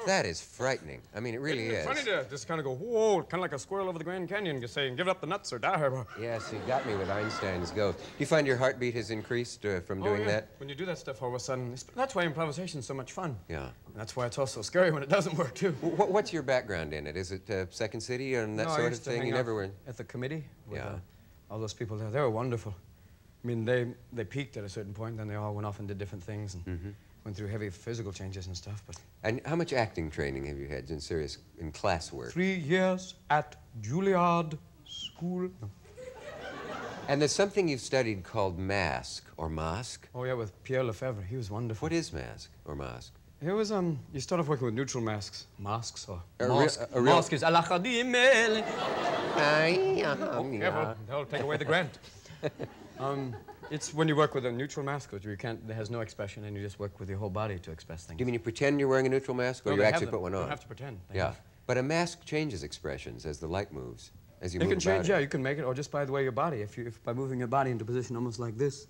That is frightening. I mean, it really is. It's funny to just kind of go, whoa, kind of like a squirrel over the Grand Canyon, just saying, give it up the nuts or die. Yes, you got me with Einstein's ghost. Do you find your heartbeat has increased from doing that? When you do that stuff all of a sudden, that's why improvisation is so much fun. Yeah. And that's why it's also scary when it doesn't work, too. What's your background in it? Is it Second City and that sort of thing? You never were at the committee with yeah. All those people there. They were wonderful. I mean, they peaked at a certain point, then they all went off and did different things and went through heavy physical changes and stuff. But and how much acting training have you had in class work? 3 years at Juilliard School. No. And there's something you've studied called mask or masque. Oh, yeah, with Pierre Lefebvre. He was wonderful. What is mask or masque? It was, you start off working with neutral masks. Masks or... Mask is ala khadimel. Careful, they'll take away the grant. It's when you work with a neutral mask, which it has no expression, and you just work with your whole body to express things. Do you mean you pretend you're wearing a neutral mask, or you actually put one on? You don't have to pretend. Yeah, but a mask changes expressions as the light moves, as you move can change, about yeah, you can make it, or just by the way your body. If by moving your body into position almost like this,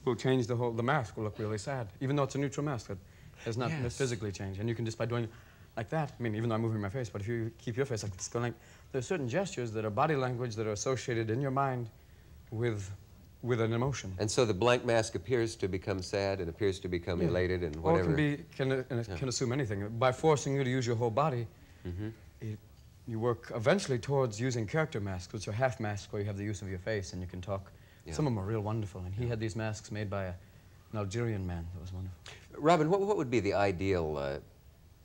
will change the mask will look really sad, even though it's a neutral mask. It has not physically changed, and you can just by doing it like that. I mean, even though I'm moving my face, but if you keep your face like this, going like, there's certain gestures that are body language that are associated in your mind with an emotion. And so the blank mask appears to become sad and appears to become elated and whatever. Or it can assume anything. By forcing you to use your whole body, you work eventually towards using character masks, which are half masks where you have the use of your face and you can talk. Yeah. Some of them are real wonderful. And he had these masks made by an Algerian man. That was wonderful. Robin, what would be the ideal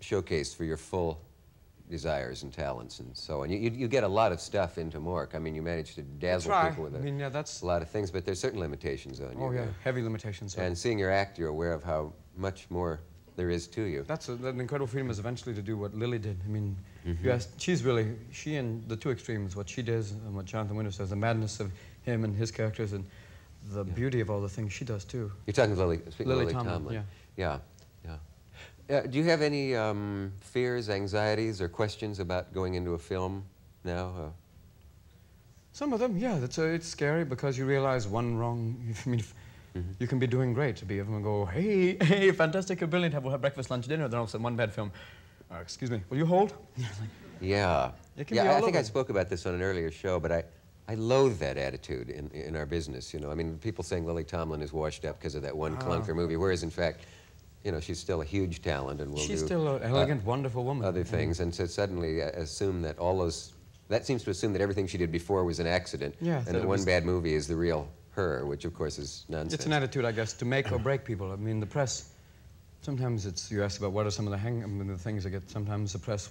showcase for your full desires and talents and so on? You get a lot of stuff into Mork. I mean, you manage to dazzle people with a lot of things, but there's certain limitations on you. Oh, yeah, heavy limitations. And seeing your act, you're aware of how much more there is to you. That's an incredible freedom is eventually to do what Lily did. I mean, she and the two extremes, what she does and what Jonathan Winters does, the madness of him and his characters and the beauty of all the things she does, too. You're talking Lily Tomlin. Yeah. Do you have any fears, anxieties, or questions about going into a film now? Some of them, yeah. It's scary because you realize one wrong. I mean, you can be doing great to be everyone go, hey, fantastic, you're brilliant. We'll have breakfast, lunch, dinner. Then all of a sudden, one bad film. Excuse me, will you hold? Yeah. I think I spoke about this on an earlier show, but I loathe that attitude in our business. You know, I mean, people saying Lily Tomlin is washed up because of that one clunker movie, whereas in fact, you know, she's still a huge talent and will She's still an elegant, wonderful woman. Other things, and so suddenly assume that that seems to assume that everything she did before was an accident, and that one bad movie is the real her, which of course is nonsense. It's an attitude, I guess, to make or break people. I mean, the press, sometimes you ask about what are some of the things I get, sometimes the press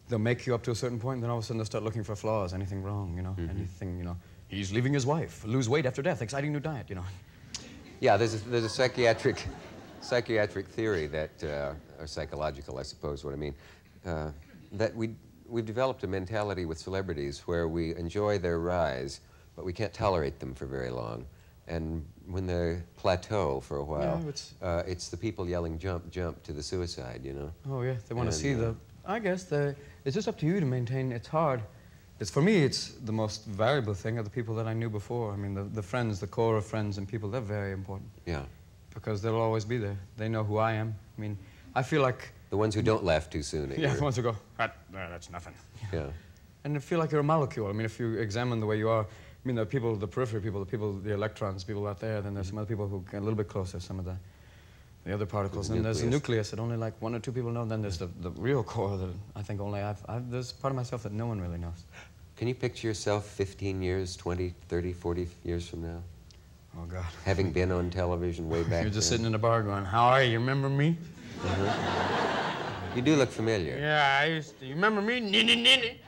they'll make you up to a certain point, and then all of a sudden they'll start looking for flaws, anything wrong, you know, anything, you know. He's leaving his wife, lose weight after death, exciting new diet, you know. Yeah, there's a psychiatric theory that, or psychological, I suppose what I mean, that we've developed a mentality with celebrities where we enjoy their rise, but we can't tolerate them for very long. And when they plateau for a while, it's the people yelling, jump, jump, to the suicide, you know? Oh, yeah, they want to see I guess it's just up to you to maintain. It's hard. For me, it's the most valuable thing are the people that I knew before. I mean, the friends, the core of friends and people, they're very important. Yeah. Because they'll always be there. They know who I am. I mean, I feel like... The ones who don't laugh too soon at you. Yeah, the ones who go, that's nothing. Yeah. And I feel like you're a molecule. I mean, if you examine the way you are, I mean, the people, the periphery people, the electrons, people out there, then there's some other people who get a little bit closer, some of the other particles. And there's the nucleus that only like 1 or 2 people know. Then there's the real core that I think only there's part of myself that no one really knows. Can you picture yourself 15 years, 20, 30, 40 years from now? Oh, God. Having been on television way back You're just sitting in a bar going, how are you? You remember me? You do look familiar. Yeah, you remember me? Ninny.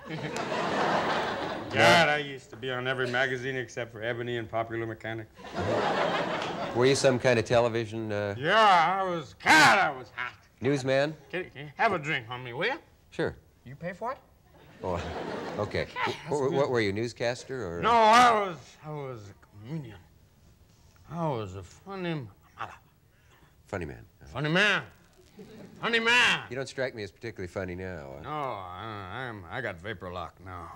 God, I used to be on every magazine except for Ebony and Popular Mechanic. Were you some kind of television... Yeah, I was hot. Newsman? Can you have a drink on me, will you? Sure. You pay for it? Oh, okay. What were you, newscaster or... No, I was a comedian. I was a funny man. Funny man. Funny man. Funny man. You don't strike me as particularly funny now. No, I got vapor lock now.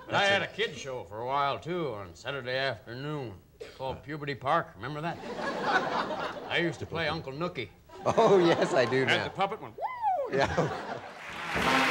But I had a kid show for a while, too, on Saturday afternoon called Puberty Park. Remember that? I used to play Uncle Nookie. Oh, yes, I do now. And the puppet went, woo! Yeah.